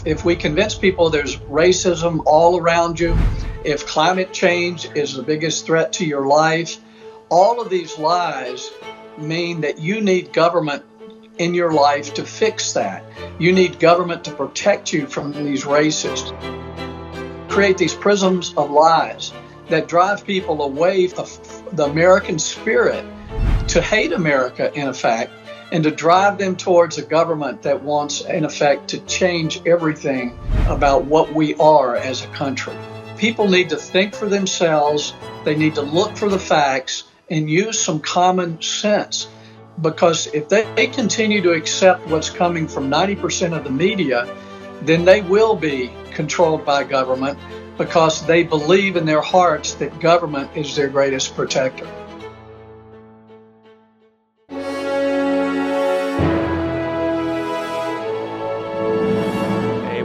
If we convince people there's racism all around you, if climate change is the biggest threat to your life, all of these lies mean that you need government in your life to fix that. You need government to protect you from these racists. Create these prisms of lies that drive people away from the American spirit to hate America, in effect, and to drive them towards a government that wants, in effect, to change everything about what we are as a country. People need to think for themselves. They need to look for the facts and use some common sense. Because if they continue to accept what's coming from 90% of the media, then they will be controlled by government because they believe in their hearts that government is their greatest protector.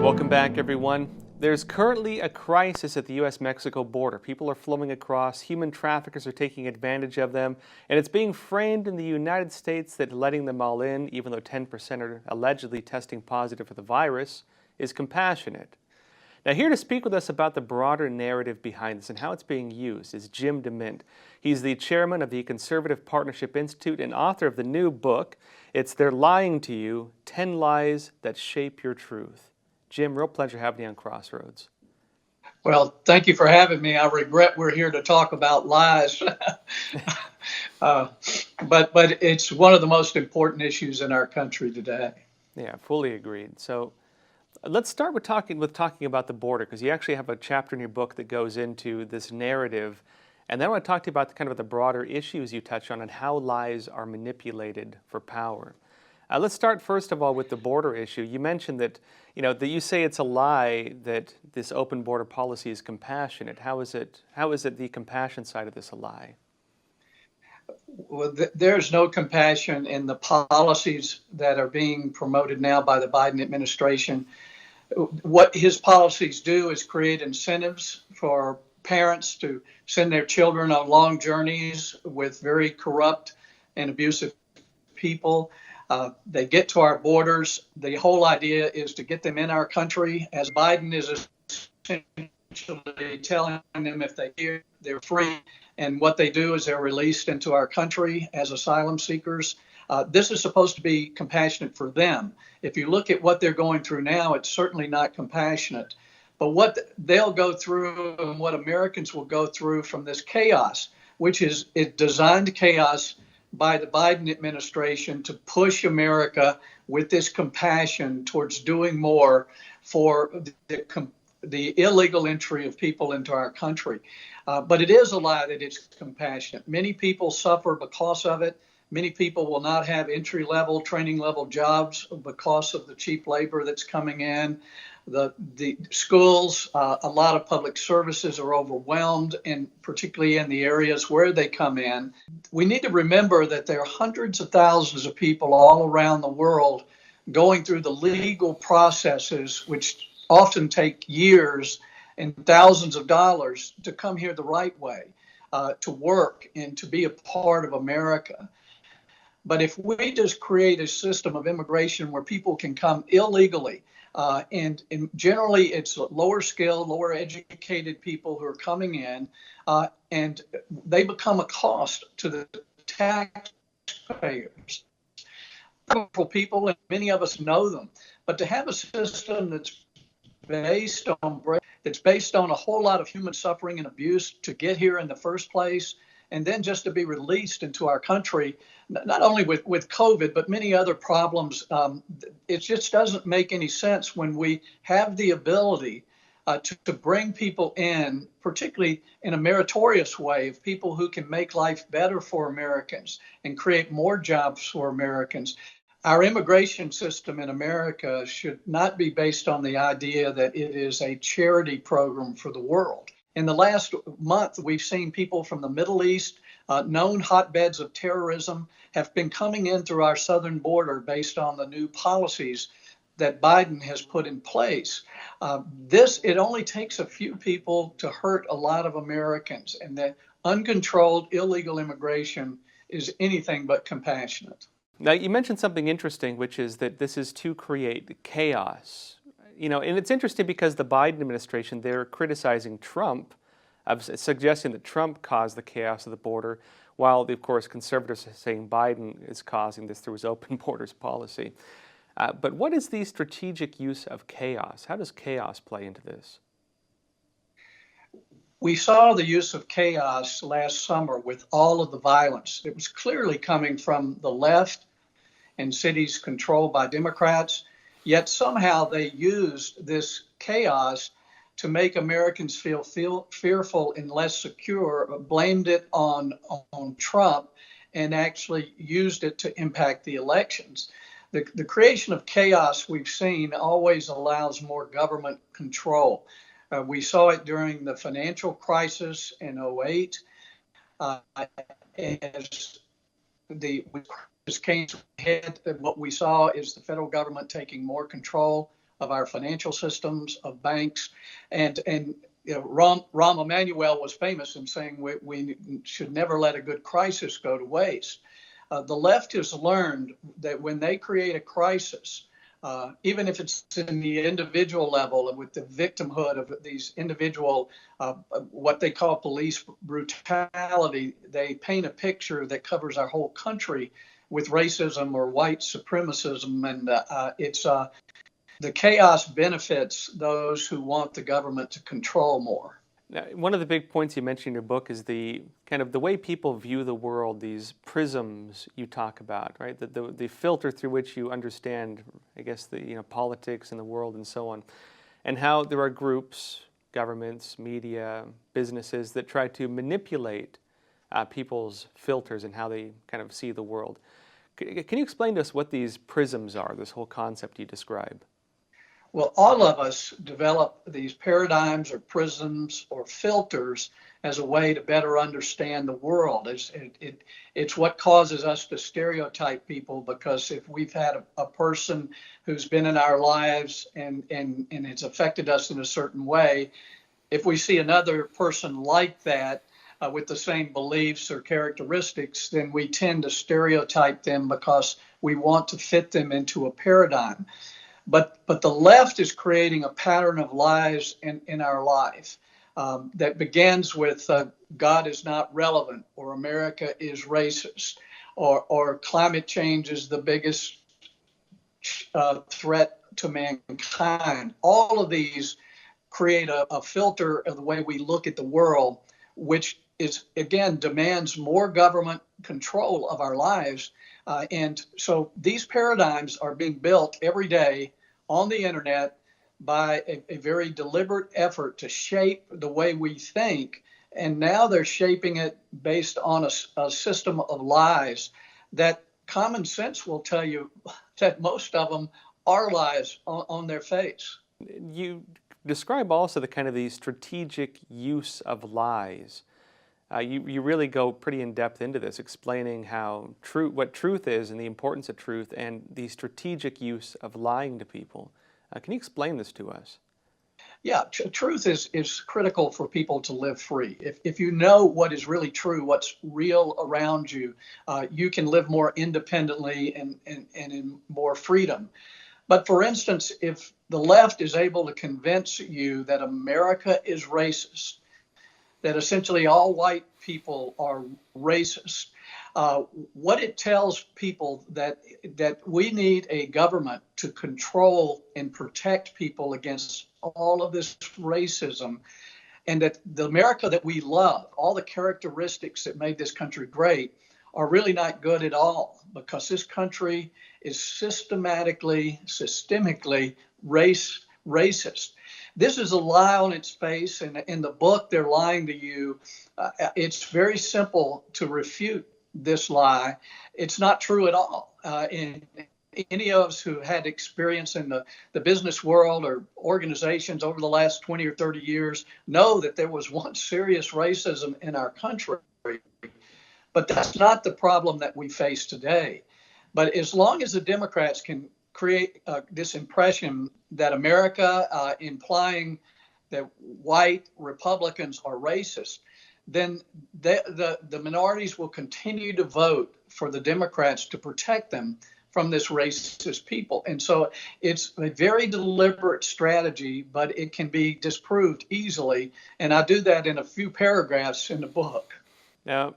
Welcome back, everyone. There's currently a crisis at the US-Mexico border. People are flowing across, human traffickers are taking advantage of them, and it's being framed in the United States that letting them all in, even though 10% are allegedly testing positive for the virus, is compassionate. Now, here to speak with us about the broader narrative behind this and how it's being used is Jim DeMint. He's the chairman of the Conservative Partnership Institute and author of the new book. It's They're Lying to You, 10 Lies That Shape Your Truth. Jim, real pleasure having you on Crossroads. Well, thank you for having me. I regret we're here to talk about lies, but it's one of the most important issues in our country today. Yeah, fully agreed. So let's start with talking about the border, because you actually have a chapter in your book that goes into this narrative, and then I want to talk to you about the broader issues you touch on and how lies are manipulated for power. Let's start first of all with the border issue. You mentioned that that you say it's a lie that this open border policy is compassionate. How is it the compassion side of this a lie? Well, there's no compassion in the policies that are being promoted now by the Biden administration. What his policies do is create incentives for parents to send their children on long journeys with very corrupt and abusive people. They get to our borders. The whole idea is to get them in our country, as Biden is essentially telling them if they hear, they're free. And what they do is they're released into our country as asylum seekers. This is supposed to be compassionate for them. If you look at what they're going through now, it's certainly not compassionate. But what they'll go through and what Americans will go through from this chaos, which is designed chaos by the Biden administration to push America with this compassion towards doing more for the illegal entry of people into our country. But it is a lie that it's compassionate. Many people suffer because of it. Many people will not have entry-level, training-level jobs because of the cheap labor that's coming in. The schools, a lot of public services are overwhelmed, and particularly in the areas where they come in. We need to remember that there are hundreds of thousands of people all around the world going through the legal processes, which often take years and thousands of dollars to come here the right way, to work and to be a part of America. But if we just create a system of immigration where people can come illegally, and generally it's lower skilled, lower educated people who are coming in, and they become a cost to the taxpayers. Wonderful people, and many of us know them. But to have a system that's based on a whole lot of human suffering and abuse to get here in the first place, and then just to be released into our country, not only with COVID, but many other problems, it just doesn't make any sense when we have the ability to bring people in, particularly in a meritorious way, of people who can make life better for Americans and create more jobs for Americans. Our immigration system in America should not be based on the idea that it is a charity program for the world. In the last month, we've seen people from the Middle East, known hotbeds of terrorism, have been coming in through our southern border based on the new policies that Biden has put in place. It only takes a few people to hurt a lot of Americans, and that uncontrolled illegal immigration is anything but compassionate. Now, you mentioned something interesting, which is that this is to create chaos. And it's interesting because the Biden administration, they're criticizing Trump, suggesting that Trump caused the chaos of the border, while, of course, conservatives are saying Biden is causing this through his open borders policy. But what is the strategic use of chaos? How does chaos play into this? We saw the use of chaos last summer with all of the violence. It was clearly coming from the left in cities controlled by Democrats, yet somehow they used this chaos to make Americans feel fearful and less secure, blamed it on Trump, and actually used it to impact the elections. The creation of chaos we've seen always allows more government control. We saw it during the financial crisis in '08, as the crisis came to a head. What we saw is the federal government taking more control of our financial systems, of banks, and Rahm Emanuel was famous in saying we should never let a good crisis go to waste. The left has learned that when they create a crisis, even if it's in the individual level with the victimhood of these individual, what they call police brutality, they paint a picture that covers our whole country with racism or white supremacism. And the chaos benefits those who want the government to control more. Now, one of the big points you mentioned in your book is the kind of the way people view the world, these prisms you talk about, right? The filter through which you understand, I guess, the politics and the world and so on, and how there are groups, governments, media, businesses that try to manipulate people's filters and how they kind of see the world. Can you explain to us what these prisms are, this whole concept you describe? Well, all of us develop these paradigms or prisms or filters as a way to better understand the world. It's what causes us to stereotype people, because if we've had a person who's been in our lives and it's affected us in a certain way, if we see another person like that with the same beliefs or characteristics, then we tend to stereotype them because we want to fit them into a paradigm. But the left is creating a pattern of lies in our life that begins with God is not relevant, or America is racist, or climate change is the biggest threat to mankind. All of these create a filter of the way we look at the world, which is, again, demands more government control of our lives. And so these paradigms are being built every day on the internet by a very deliberate effort to shape the way we think. And now they're shaping it based on a system of lies that common sense will tell you that most of them are lies on their face. You describe also the strategic use of lies. You really go pretty in depth into this, explaining what truth is and the importance of truth and the strategic use of lying to people. Can you explain this to us? Yeah, truth is critical for people to live free. If you know what is really true, what's real around you, you can live more independently and in more freedom. But for instance, if the left is able to convince you that America is racist, that essentially all white people are racist, what it tells people that we need a government to control and protect people against all of this racism, and that the America that we love, all the characteristics that made this country great, are really not good at all, because this country is systemically racist. This is a lie on its face, and in the book, they're lying to you. It's very simple to refute this lie. It's not true at all. And any of us who had experience in the business world or organizations over the last 20 or 30 years know that there was once serious racism in our country. But that's not the problem that we face today. But as long as the Democrats can create this impression that America, implying that white Republicans are racist, then the minorities will continue to vote for the Democrats to protect them, from this racist people. And so it's a very deliberate strategy, but it can be disproved easily. And I do that in a few paragraphs in the book. Now,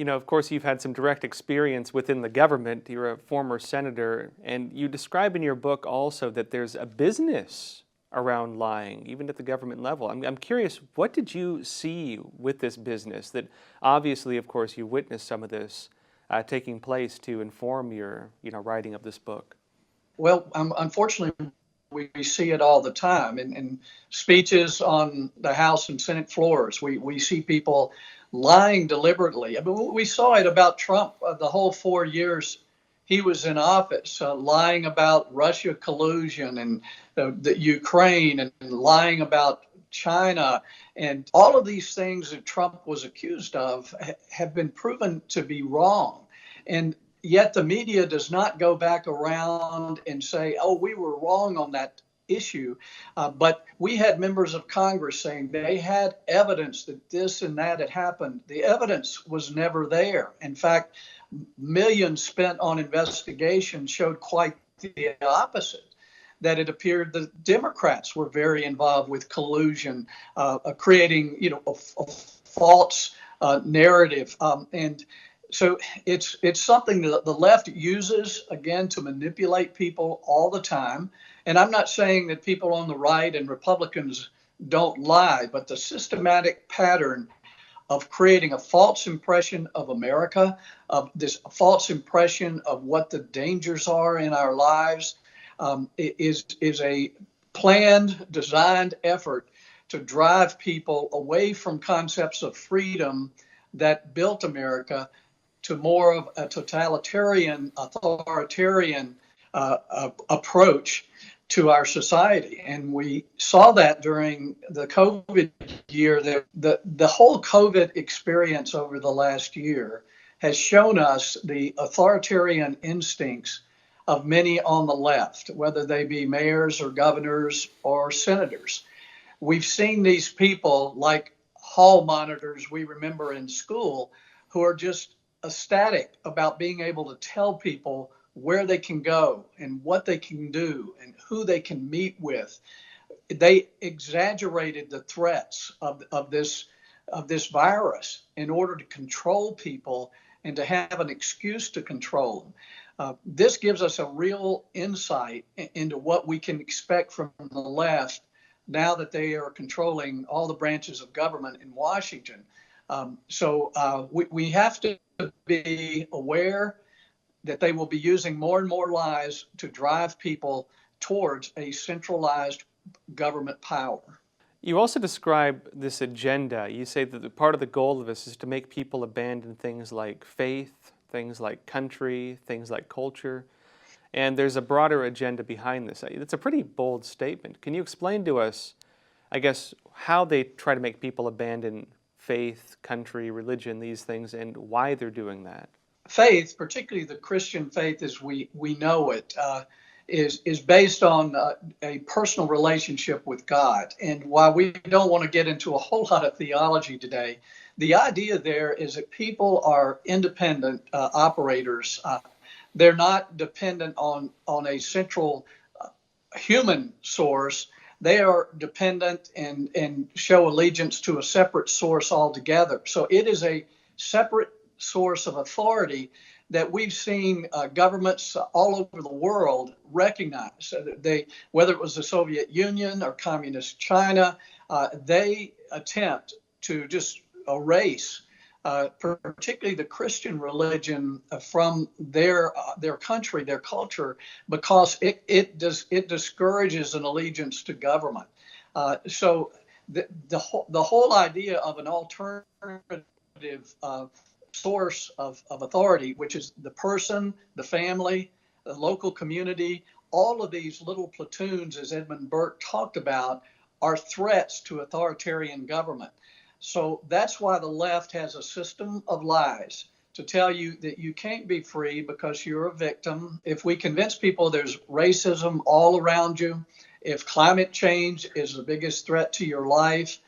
of course, you've had some direct experience within the government. You're a former senator, and you describe in your book also that there's a business around lying, even at the government level. I'm curious, what did you see with this business that obviously, of course, you witnessed some of this taking place to inform your, writing of this book? Well, unfortunately, we see it all the time in speeches on the House and Senate floors. We see people lying deliberately. I mean, we saw it about Trump the whole 4 years he was in office, lying about Russia collusion and the Ukraine, and lying about China. And all of these things that Trump was accused of have been proven to be wrong. And yet the media does not go back around and say, oh, we were wrong on that issue. But we had members of Congress saying they had evidence that this and that had happened. The evidence was never there. In fact, millions spent on investigation showed quite the opposite, that it appeared that Democrats were very involved with collusion, creating, a false narrative. And so it's something that the left uses, again, to manipulate people all the time. And I'm not saying that people on the right and Republicans don't lie, but the systematic pattern of creating a false impression of America, of this false impression of what the dangers are in our lives, is a planned, designed effort to drive people away from concepts of freedom that built America to more of a totalitarian, authoritarian approach to our society. And we saw that during the COVID year. The whole COVID experience over the last year has shown us the authoritarian instincts of many on the left, whether they be mayors or governors or senators. We've seen these people like hall monitors we remember in school who are just ecstatic about being able to tell people where they can go and what they can do and who they can meet with. They exaggerated the threats of this virus in order to control people and to have an excuse to control them. This gives us a real insight into what we can expect from the left now that they are controlling all the branches of government in Washington. So we have to be aware that they will be using more and more lies to drive people towards a centralized government power. You also describe this agenda. You say that part of the goal of this is to make people abandon things like faith, things like country, things like culture, and there's a broader agenda behind this. It's a pretty bold statement. Can you explain to us, I guess, how they try to make people abandon faith, country, religion, these things, and why they're doing that? Faith, particularly the Christian faith as we know it, is based on a personal relationship with God. And while we don't want to get into a whole lot of theology today, the idea there is that people are independent operators. They're not dependent on a central human source. They are dependent and show allegiance to a separate source altogether. So it is a separate source of authority that we've seen governments all over the world recognize. Whether it was the Soviet Union or communist China, they attempt to just erase, particularly the Christian religion, from their country, their culture, because it discourages an allegiance to government. So the whole idea of an alternative source of authority, which is the person, the family, the local community, all of these little platoons, as Edmund Burke talked about, are threats to authoritarian government. So that's why the left has a system of lies to tell you that you can't be free because you're a victim. If we convince people there's racism all around you, if climate change is the biggest threat to your life,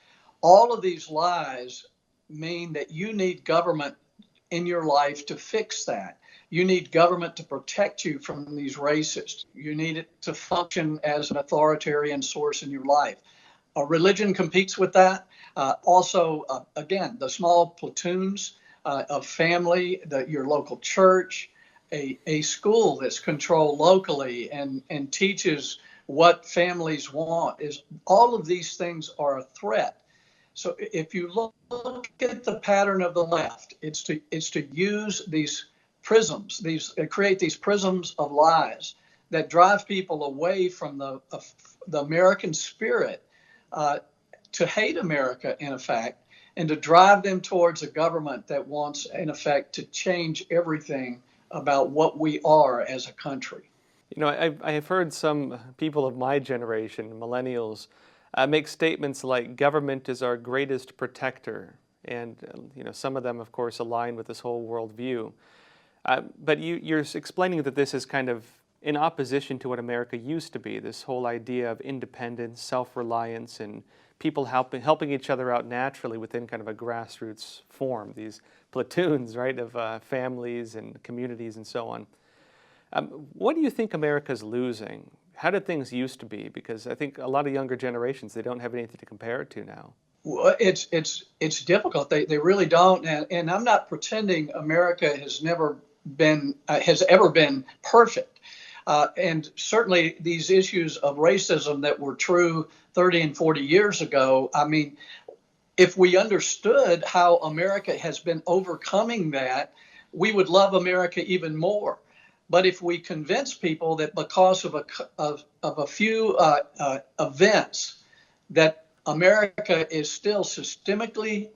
all of these lies mean that you need government in your life to fix that. You need government to protect you from these racists. You need it to function as an authoritarian source in your life. Religion competes with that. Again, the small platoons of family, your local church, a school that's controlled locally and teaches what families want, is all of these things are a threat. So if you look at the pattern of the left, it's to use these prisms, create these prisms of lies that drive people away from the American spirit, to hate America, in effect, and to drive them towards a government that wants, in effect, to change everything about what we are as a country. You know, I have heard some people of my generation, millennials, make statements like government is our greatest protector. And, some of them, of course, align with this whole worldview. But you're explaining that this is kind of in opposition to what America used to be, this whole idea of independence, self-reliance, and people helping each other out naturally within kind of a grassroots form, these platoons, right, of families and communities and so on. What do you think America's losing? How did things used to be? Because I think a lot of younger generations, they don't have anything to compare it to now. Well, it's difficult. They really don't. And I'm not pretending America has ever been perfect. And certainly these issues of racism that were true 30 and 40 years ago, I mean, if we understood how America has been overcoming that, we would love America even more. But if we convince people that because of a few events that America is still systemically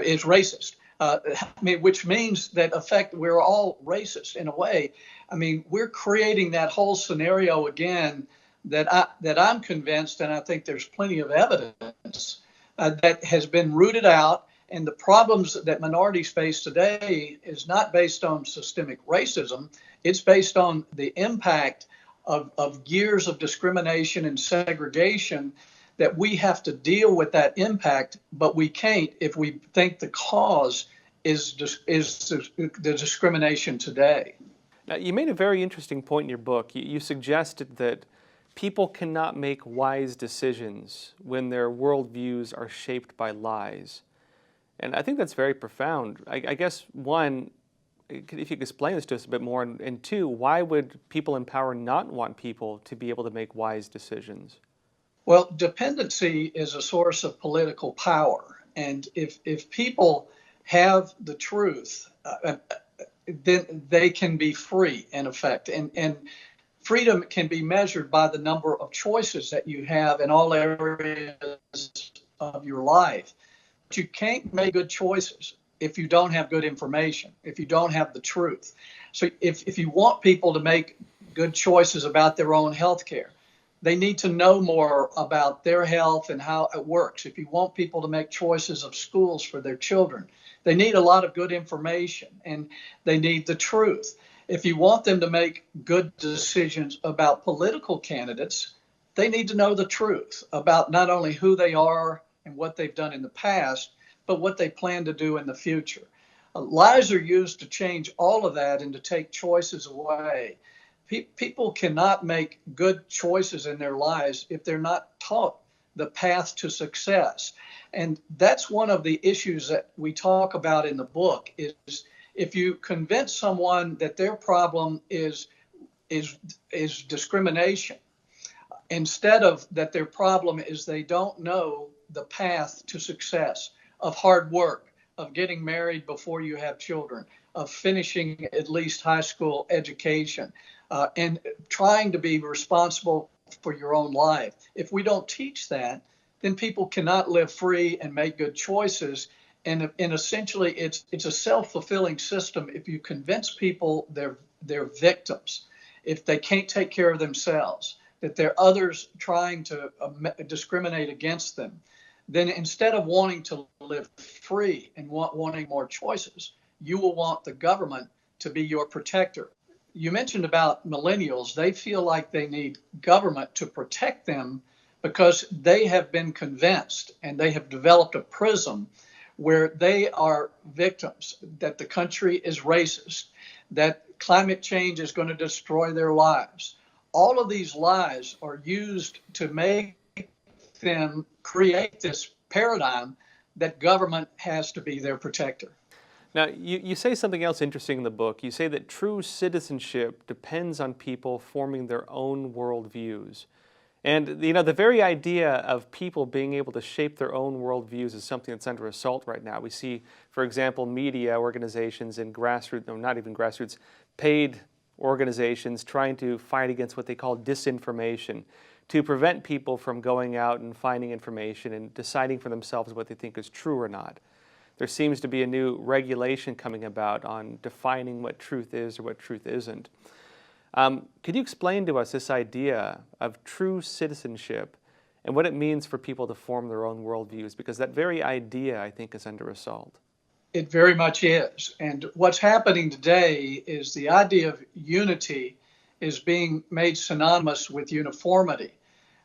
is racist, which means that we're all racist in a way. I mean, we're creating that whole scenario again that I'm convinced, and I think there's plenty of evidence that has been rooted out. And the problems that minorities face today is not based on systemic racism. It's based on the impact of years of discrimination and segregation, that we have to deal with that impact, but we can't if we think the cause is the discrimination today. Now, you made a very interesting point in your book. You suggested that people cannot make wise decisions when their worldviews are shaped by lies. And I think that's very profound. I guess, one, if you could explain this to us a bit more, and two, why would people in power not want people to be able to make wise decisions? Well, dependency is a source of political power. And if people have the truth, then they can be free, in effect. And freedom can be measured by the number of choices that you have in all areas of your life. But you can't make good choices if you don't have good information, if you don't have the truth. So if you want people to make good choices about their own health care, they need to know more about their health and how it works. If you want people to make choices of schools for their children, they need a lot of good information and they need the truth. If you want them to make good decisions about political candidates, they need to know the truth about not only who they are and what they've done in the past, but what they plan to do in the future. Lies are used to change all of that and to take choices away. People cannot make good choices in their lives if they're not taught the path to success. And that's one of the issues that we talk about in the book, is if you convince someone that their problem is discrimination, instead of that their problem is they don't know the path to success, of hard work, of getting married before you have children, of finishing at least high school education, and trying to be responsible for your own life. If we don't teach that, then people cannot live free and make good choices. And essentially, it's a self-fulfilling system. If you convince people they're victims, if they can't take care of themselves, that there are others trying to discriminate against them, then instead of wanting to live free and wanting more choices, you will want the government to be your protector. You mentioned about millennials. They feel like they need government to protect them because they have been convinced and they have developed a prism where they are victims, that the country is racist, that climate change is going to destroy their lives. All of these lies are used to make them create this paradigm that government has to be their protector. Now, you say something else interesting in the book. You say that true citizenship depends on people forming their own worldviews. And, the very idea of people being able to shape their own worldviews is something that's under assault right now. We see, for example, media organizations and grassroots, no, not even grassroots, paid organizations trying to fight against what they call disinformation, to prevent people from going out and finding information and deciding for themselves what they think is true or not. There seems to be a new regulation coming about on defining what truth is or what truth isn't. Could you explain to us this idea of true citizenship and what it means for people to form their own worldviews? Because that very idea, I think, is under assault. It very much is. And what's happening today is the idea of unity is being made synonymous with uniformity,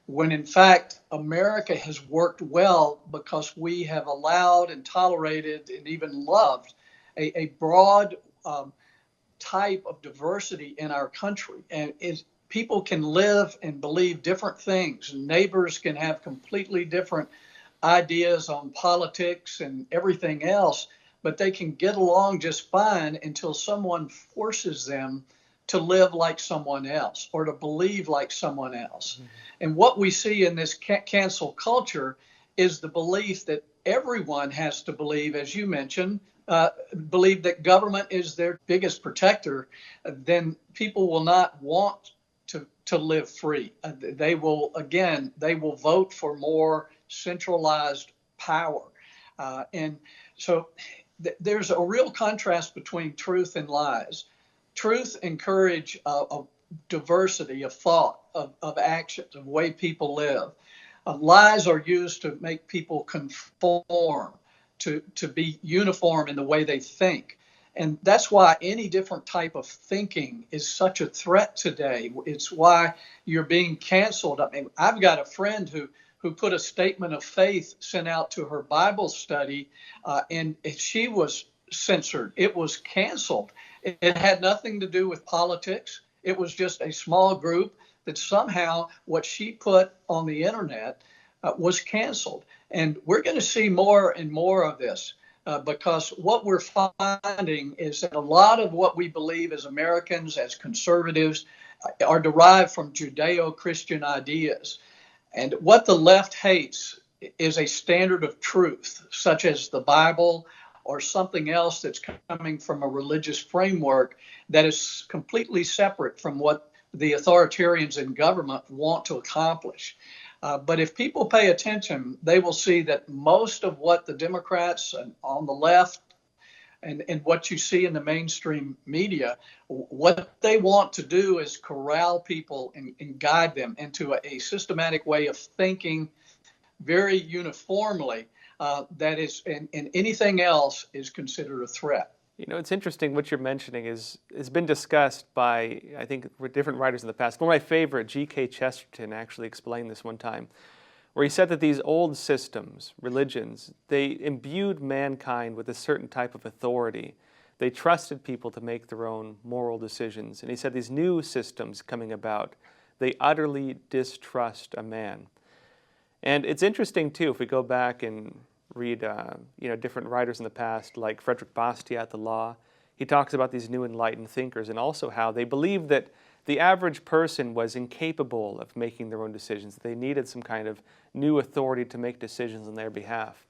when in fact America has worked well because we have allowed and tolerated and even loved a broad type of diversity in our country. And people can live and believe different things. Neighbors can have completely different ideas on politics and everything else, but they can get along just fine until someone forces them to live like someone else or to believe like someone else. Mm-hmm. And what we see in this cancel culture is the belief that everyone has to believe, as you mentioned, believe that government is their biggest protector. Then people will not want to live free. They will vote for more centralized power. And so there's a real contrast between truth and lies. Truth encourage a diversity of thought, of actions, of way people live. Lies are used to make people conform, to be uniform in the way they think. And that's why any different type of thinking is such a threat today. It's why you're being canceled. I mean, I've got a friend who put a statement of faith sent out to her Bible study, and she was censored. It was canceled. It had nothing to do with politics. It was just a small group that somehow what she put on the internet was canceled. And we're going to see more and more of this because what we're finding is that a lot of what we believe as Americans, as conservatives, are derived from Judeo-Christian ideas. And what the left hates is a standard of truth, such as the Bible or something else that's coming from a religious framework that is completely separate from what the authoritarians in government want to accomplish. But if people pay attention, they will see that most of what the Democrats on the left and what you see in the mainstream media, what they want to do is corral people and guide them into a systematic way of thinking very uniformly that is, and anything else is considered a threat. It's interesting what you're mentioning has been discussed by, I think, different writers in the past. One of my favorite, G.K. Chesterton, actually explained this one time, where he said that these old systems, religions, they imbued mankind with a certain type of authority. They trusted people to make their own moral decisions. And he said these new systems coming about, they utterly distrust a man. And it's interesting, too, if we go back and read different writers in the past, like Frederick Bastiat, The Law. He talks about these new enlightened thinkers and also how they believed that the average person was incapable of making their own decisions. They needed some kind of new authority to make decisions on their behalf.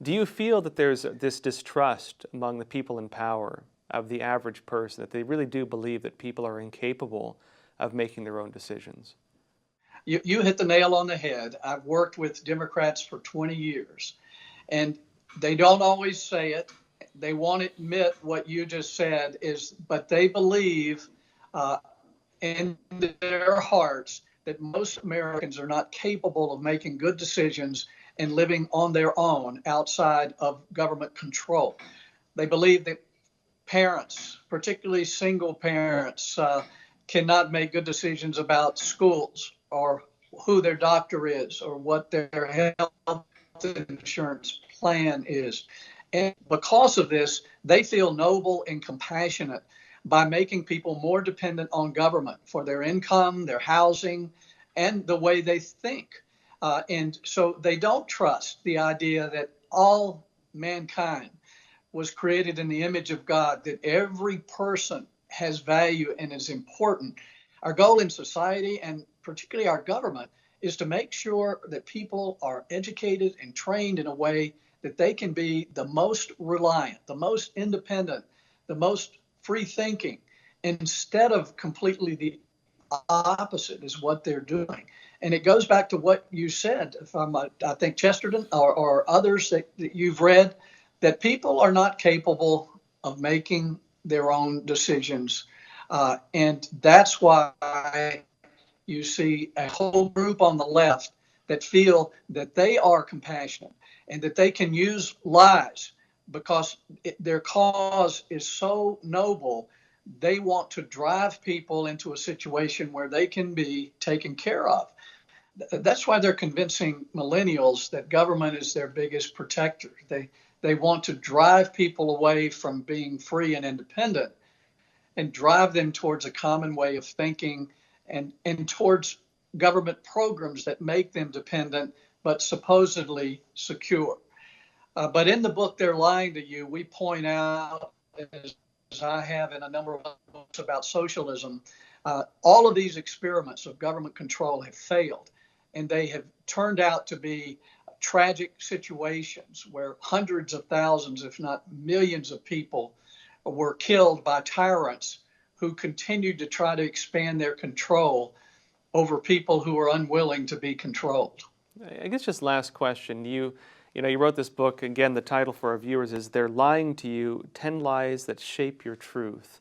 Do you feel that there's this distrust among the people in power of the average person, that they really do believe that people are incapable of making their own decisions? You hit the nail on the head. I've worked with Democrats for 20 years. And they don't always say it. They won't admit what you just said but they believe in their hearts that most Americans are not capable of making good decisions and living on their own outside of government control. They believe that parents, particularly single parents, cannot make good decisions about schools or who their doctor is or what their health insurance plan is. And because of this, they feel noble and compassionate by making people more dependent on government for their income, their housing, and the way they think. And so they don't trust the idea that all mankind was created in the image of God, that every person has value and is important. Our goal in society, and particularly our government, is to make sure that people are educated and trained in a way that they can be the most reliant, the most independent, the most free thinking, instead of completely the opposite is what they're doing. And it goes back to what you said from, I think, Chesterton or others that you've read, that people are not capable of making their own decisions. And that's why you see a whole group on the left that feel that they are compassionate and that they can use lies because their cause is so noble. They want to drive people into a situation where they can be taken care of. That's why they're convincing millennials that government is their biggest protector. They want to drive people away from being free and independent and drive them towards a common way of thinking and towards government programs that make them dependent but supposedly secure. But in the book, They're Lying to You, we point out, as I have in a number of books about socialism, all of these experiments of government control have failed, and they have turned out to be tragic situations where hundreds of thousands, if not millions of people were killed by tyrants who continued to try to expand their control over people who are unwilling to be controlled. I guess just last question. You wrote this book. Again, the title for our viewers is "They're Lying to You: 10 Lies That Shape Your Truth."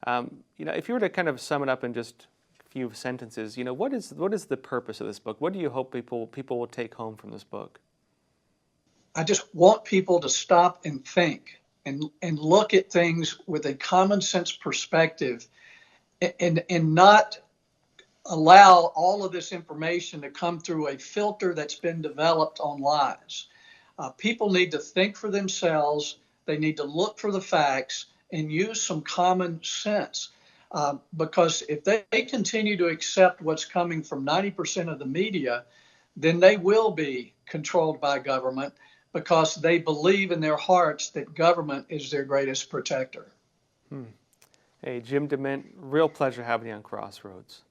If you were to kind of sum it up in just a few sentences, what is the purpose of this book? What do you hope people will take home from this book? I just want people to stop and think and look at things with a common sense perspective and not allow all of this information to come through a filter that's been developed on lies. People need to think for themselves. They need to look for the facts and use some common sense. Because if they continue to accept what's coming from 90% of the media, then they will be controlled by government because they believe in their hearts that government is their greatest protector. Hey, Jim DeMint, real pleasure having you on Crossroads.